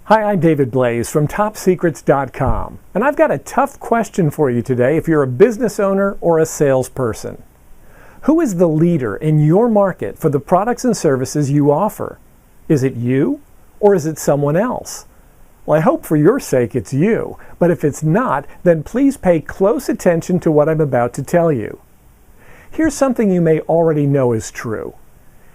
Hi, I'm David Blaze from TopSecrets.com, and I've got a tough question for you today if you're a business owner or a salesperson. Who is the leader in your market for the products and services you offer? Is it you, or is it someone else? Well, I hope for your sake it's you, but if it's not, then please pay close attention to what I'm about to tell you. Here's something you may already know is true.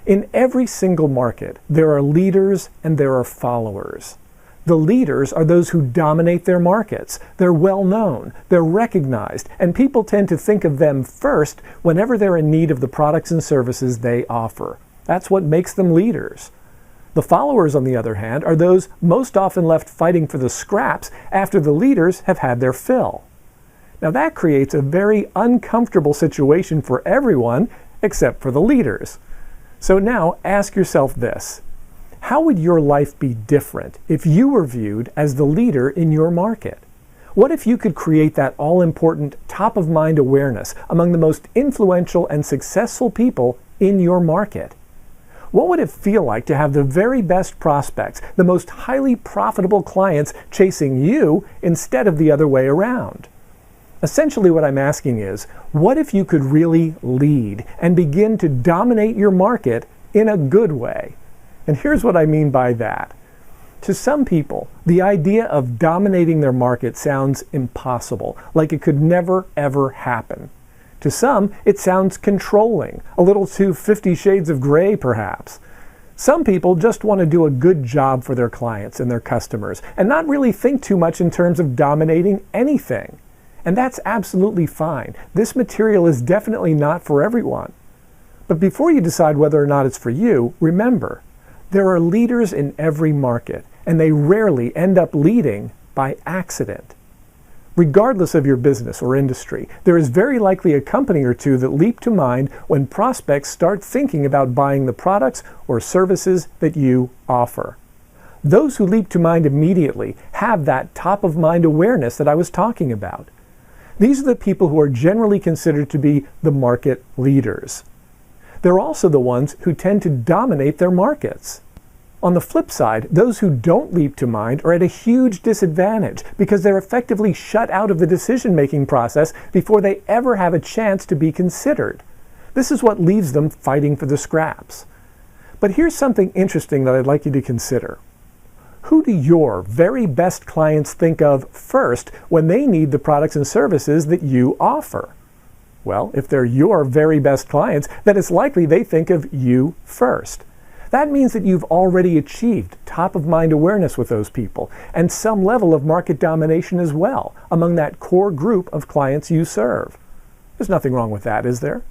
In every single market, there are leaders and there are followers. The leaders are those who dominate their markets. They're well known, they're recognized, and people tend to think of them first whenever they're in need of the products and services they offer. That's what makes them leaders. The followers, on the other hand, are those most often left fighting for the scraps after the leaders have had their fill. Now that creates a very uncomfortable situation for everyone except for the leaders. So now ask yourself this. How would your life be different if you were viewed as the leader in your market? What if you could create that all-important top-of-mind awareness among the most influential and successful people in your market? What would it feel like to have the very best prospects, the most highly profitable clients chasing you instead of the other way around? Essentially what I'm asking is, what if you could really lead and begin to dominate your market in a good way? And here's what I mean by that. To some people, the idea of dominating their market sounds impossible, like it could never ever happen. To some, it sounds controlling, a little too 50 Shades of Grey perhaps. Some people just want to do a good job for their clients and their customers, and not really think too much in terms of dominating anything. And that's absolutely fine. This material is definitely not for everyone. But before you decide whether or not it's for you, remember, there are leaders in every market, and they rarely end up leading by accident. Regardless of your business or industry, there is very likely a company or two that leap to mind when prospects start thinking about buying the products or services that you offer. Those who leap to mind immediately have that top-of-mind awareness that I was talking about. These are the people who are generally considered to be the market leaders. They're also the ones who tend to dominate their markets. On the flip side, those who don't leap to mind are at a huge disadvantage because they're effectively shut out of the decision-making process before they ever have a chance to be considered. This is what leaves them fighting for the scraps. But here's something interesting that I'd like you to consider. Who do your very best clients think of first when they need the products and services that you offer? Well, if they're your very best clients, then it's likely they think of you first. That means that you've already achieved top-of-mind awareness with those people and some level of market domination as well among that core group of clients you serve. There's nothing wrong with that, is there?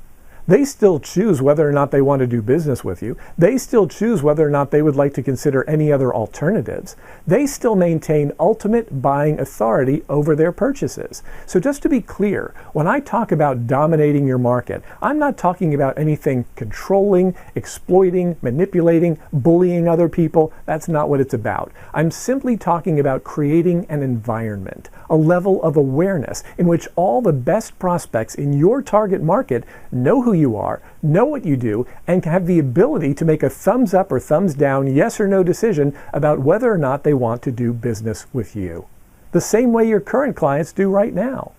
They still choose whether or not they want to do business with you. They still choose whether or not they would like to consider any other alternatives. They still maintain ultimate buying authority over their purchases. So just to be clear, when I talk about dominating your market, I'm not talking about anything controlling, exploiting, manipulating, bullying other people. That's not what it's about. I'm simply talking about creating an environment, a level of awareness in which all the best prospects in your target market know who you are, know what you do, and have the ability to make a thumbs up or thumbs down, yes or no decision about whether or not they want to do business with you. The same way your current clients do right now,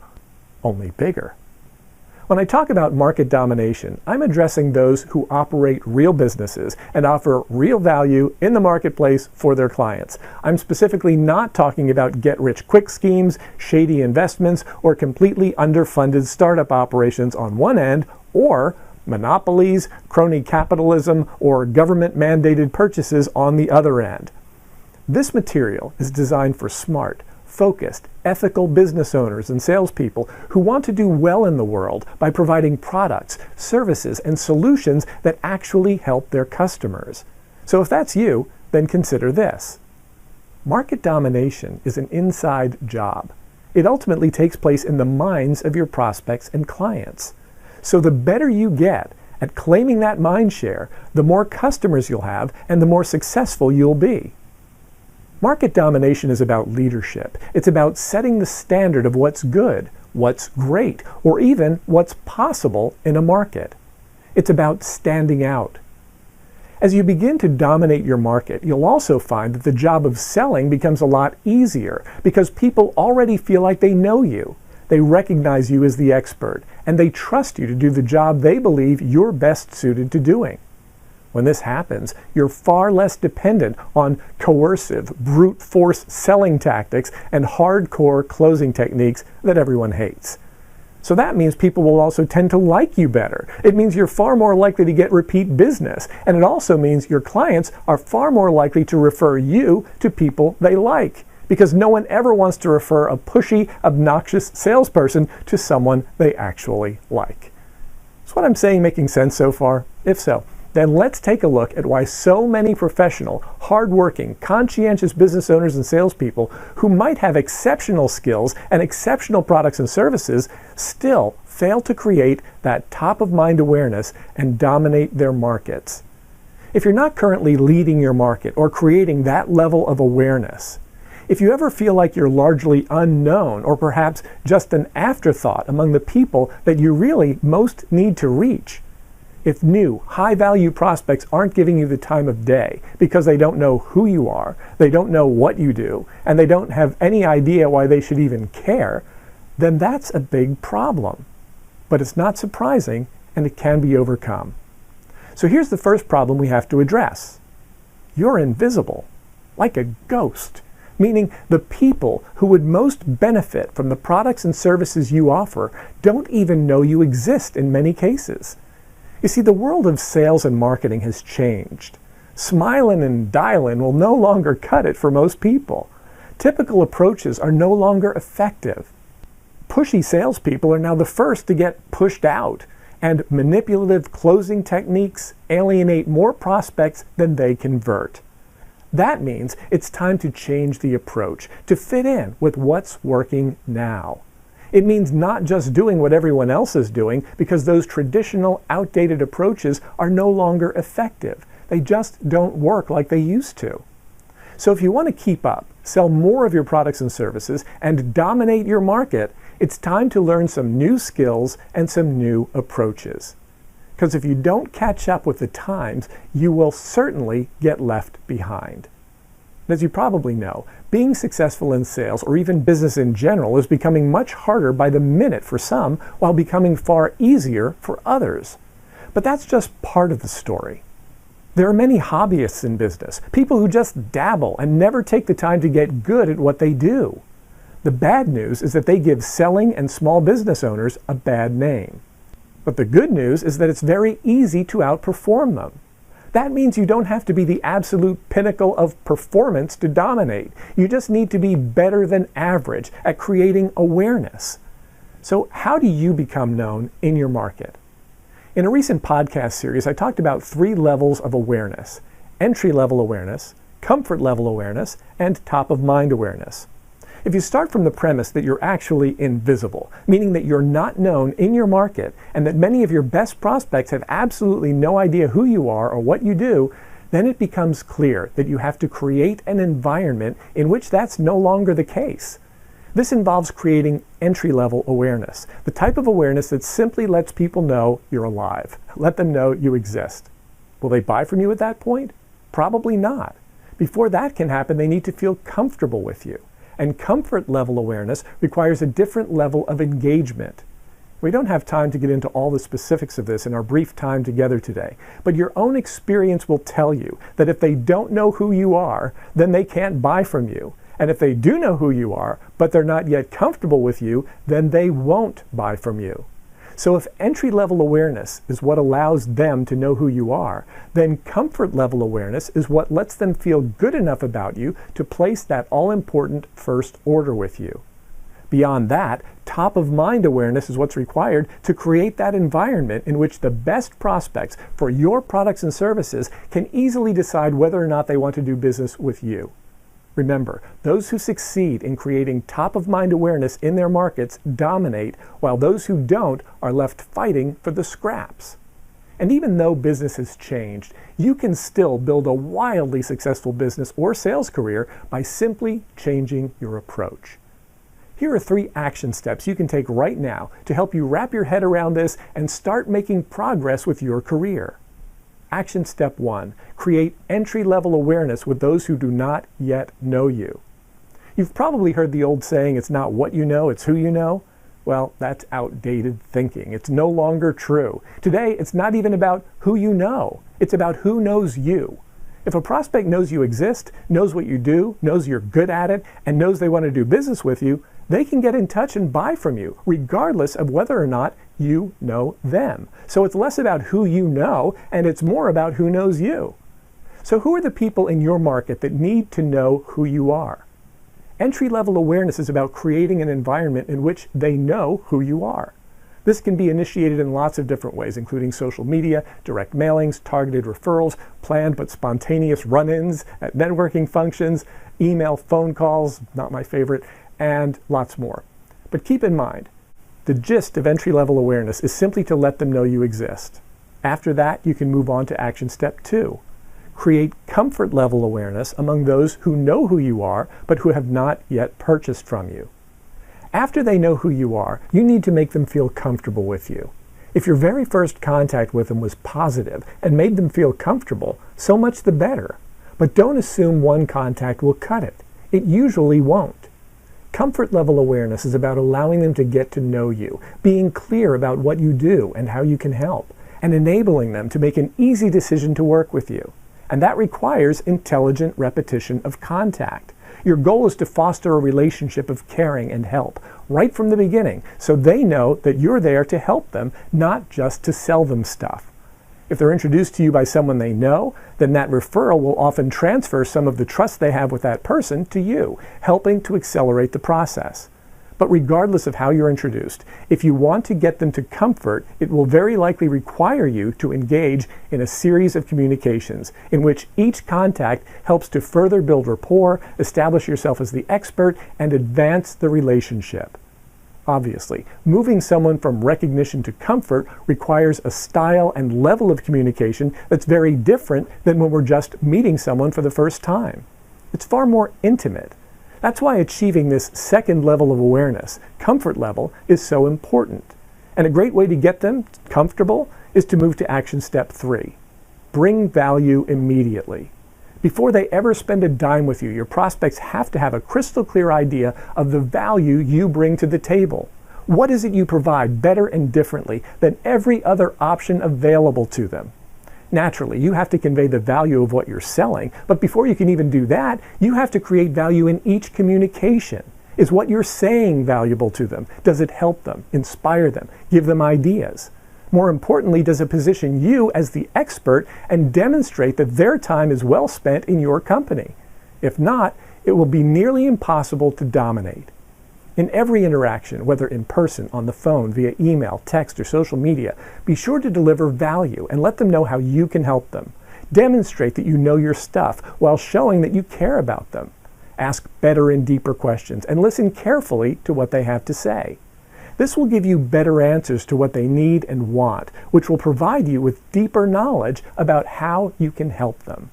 only bigger. When I talk about market domination, I'm addressing those who operate real businesses and offer real value in the marketplace for their clients. I'm specifically not talking about get-rich-quick schemes, shady investments, or completely underfunded startup operations on one end, or monopolies, crony capitalism, or government-mandated purchases on the other end. This material is designed for smart, focused, ethical business owners and salespeople who want to do well in the world by providing products, services, and solutions that actually help their customers. So if that's you, then consider this. Market domination is an inside job. It ultimately takes place in the minds of your prospects and clients. So the better you get at claiming that mind share, the more customers you'll have and the more successful you'll be. Market domination is about leadership. It's about setting the standard of what's good, what's great, or even what's possible in a market. It's about standing out. As you begin to dominate your market, you'll also find that the job of selling becomes a lot easier because people already feel like they know you. They recognize you as the expert, and they trust you to do the job they believe you're best suited to doing. When this happens, you're far less dependent on coercive, brute force selling tactics and hardcore closing techniques that everyone hates. So that means people will also tend to like you better. It means you're far more likely to get repeat business. And it also means your clients are far more likely to refer you to people they like, because no one ever wants to refer a pushy, obnoxious salesperson to someone they actually like. Is what I'm saying making sense so far? If so, then let's take a look at why so many professional, hardworking, conscientious business owners and salespeople who might have exceptional skills and exceptional products and services still fail to create that top-of-mind awareness and dominate their markets. If you're not currently leading your market or creating that level of awareness, if you ever feel like you're largely unknown or perhaps just an afterthought among the people that you really most need to reach, if new, high-value prospects aren't giving you the time of day because they don't know who you are, they don't know what you do, and they don't have any idea why they should even care, then that's a big problem. But it's not surprising, and it can be overcome. So here's the first problem we have to address. You're invisible, like a ghost, meaning the people who would most benefit from the products and services you offer don't even know you exist in many cases. You see, the world of sales and marketing has changed. Smilin' and dialin' will no longer cut it for most people. Typical approaches are no longer effective. Pushy salespeople are now the first to get pushed out, and manipulative closing techniques alienate more prospects than they convert. That means it's time to change the approach, to fit in with what's working now. It means not just doing what everyone else is doing, because those traditional, outdated approaches are no longer effective. They just don't work like they used to. So if you want to keep up, sell more of your products and services, and dominate your market, it's time to learn some new skills and some new approaches. Because if you don't catch up with the times, you will certainly get left behind. As you probably know, being successful in sales, or even business in general, is becoming much harder by the minute for some, while becoming far easier for others. But that's just part of the story. There are many hobbyists in business, people who just dabble and never take the time to get good at what they do. The bad news is that they give selling and small business owners a bad name. But the good news is that it's very easy to outperform them. That means you don't have to be the absolute pinnacle of performance to dominate. You just need to be better than average at creating awareness. So how do you become known in your market? In a recent podcast series, I talked about 3 levels of awareness: entry-level awareness, comfort-level awareness, and top-of-mind awareness. If you start from the premise that you're actually invisible, meaning that you're not known in your market and that many of your best prospects have absolutely no idea who you are or what you do, then it becomes clear that you have to create an environment in which that's no longer the case. This involves creating entry-level awareness, the type of awareness that simply lets people know you're alive, let them know you exist. Will they buy from you at that point? Probably not. Before that can happen, they need to feel comfortable with you. And comfort level awareness requires a different level of engagement. We don't have time to get into all the specifics of this in our brief time together today, but your own experience will tell you that if they don't know who you are, then they can't buy from you. And if they do know who you are, but they're not yet comfortable with you, then they won't buy from you. So if entry-level awareness is what allows them to know who you are, then comfort-level awareness is what lets them feel good enough about you to place that all-important first order with you. Beyond that, top-of-mind awareness is what's required to create that environment in which the best prospects for your products and services can easily decide whether or not they want to do business with you. Remember, those who succeed in creating top-of-mind awareness in their markets dominate, while those who don't are left fighting for the scraps. And even though business has changed, you can still build a wildly successful business or sales career by simply changing your approach. Here are 3 action steps you can take right now to help you wrap your head around this and start making progress with your career. Action step 1, create entry-level awareness with those who do not yet know you. You've probably heard the old saying, it's not what you know, it's who you know. Well, that's outdated thinking. It's no longer true. Today, it's not even about who you know. It's about who knows you. If a prospect knows you exist, knows what you do, knows you're good at it, and knows they want to do business with you, they can get in touch and buy from you, regardless of whether or not you know them. So it's less about who you know, and it's more about who knows you. So who are the people in your market that need to know who you are? Entry-level awareness is about creating an environment in which they know who you are. This can be initiated in lots of different ways, including social media, direct mailings, targeted referrals, planned but spontaneous run-ins at networking functions, email, phone calls, not my favorite, and lots more. But keep in mind, the gist of entry-level awareness is simply to let them know you exist. After that, you can move on to action step 2. Create comfort level awareness among those who know who you are, but who have not yet purchased from you. After they know who you are, you need to make them feel comfortable with you. If your very first contact with them was positive and made them feel comfortable, so much the better. But don't assume one contact will cut it. It usually won't. Comfort level awareness is about allowing them to get to know you, being clear about what you do and how you can help, and enabling them to make an easy decision to work with you. And that requires intelligent repetition of contact. Your goal is to foster a relationship of caring and help right from the beginning, so they know that you're there to help them, not just to sell them stuff. If they're introduced to you by someone they know, then that referral will often transfer some of the trust they have with that person to you, helping to accelerate the process. But regardless of how you're introduced, if you want to get them to comfort, it will very likely require you to engage in a series of communications in which each contact helps to further build rapport, establish yourself as the expert, and advance the relationship. Obviously, moving someone from recognition to comfort requires a style and level of communication that's very different than when we're just meeting someone for the first time. It's far more intimate. That's why achieving this second level of awareness, comfort level, is so important. And a great way to get them comfortable is to move to action step 3. Bring value immediately. Before they ever spend a dime with you, your prospects have to have a crystal clear idea of the value you bring to the table. What is it you provide better and differently than every other option available to them? Naturally, you have to convey the value of what you're selling, but before you can even do that, you have to create value in each communication. Is what you're saying valuable to them? Does it help them, inspire them, give them ideas? More importantly, does it position you as the expert and demonstrate that their time is well spent in your company? If not, it will be nearly impossible to dominate. In every interaction, whether in person, on the phone, via email, text, or social media, be sure to deliver value and let them know how you can help them. Demonstrate that you know your stuff while showing that you care about them. Ask better and deeper questions and listen carefully to what they have to say. This will give you better answers to what they need and want, which will provide you with deeper knowledge about how you can help them.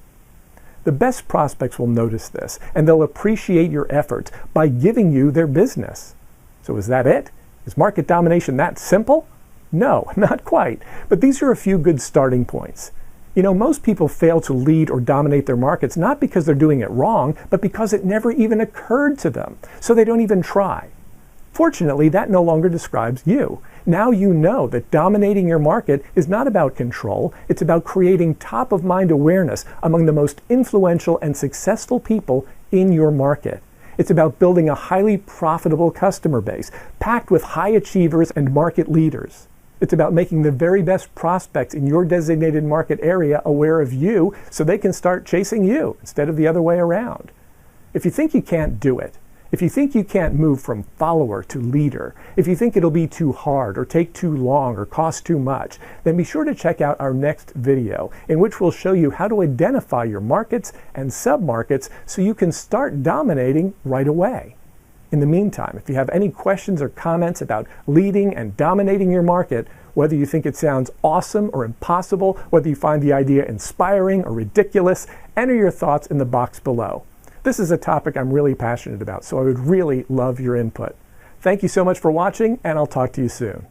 The best prospects will notice this, and they'll appreciate your efforts by giving you their business. So is that it? Is market domination that simple? No, not quite. But these are a few good starting points. You know, most people fail to lead or dominate their markets not because they're doing it wrong, but because it never even occurred to them, so they don't even try. Fortunately, that no longer describes you. Now you know that dominating your market is not about control, it's about creating top-of-mind awareness among the most influential and successful people in your market. It's about building a highly profitable customer base, packed with high achievers and market leaders. It's about making the very best prospects in your designated market area aware of you so they can start chasing you instead of the other way around. If you think you can't do it, if you think you can't move from follower to leader, if you think it'll be too hard or take too long or cost too much, then be sure to check out our next video in which we'll show you how to identify your markets and sub-markets so you can start dominating right away. In the meantime, if you have any questions or comments about leading and dominating your market, whether you think it sounds awesome or impossible, whether you find the idea inspiring or ridiculous, enter your thoughts in the box below. This is a topic I'm really passionate about, so I would really love your input. Thank you so much for watching, and I'll talk to you soon.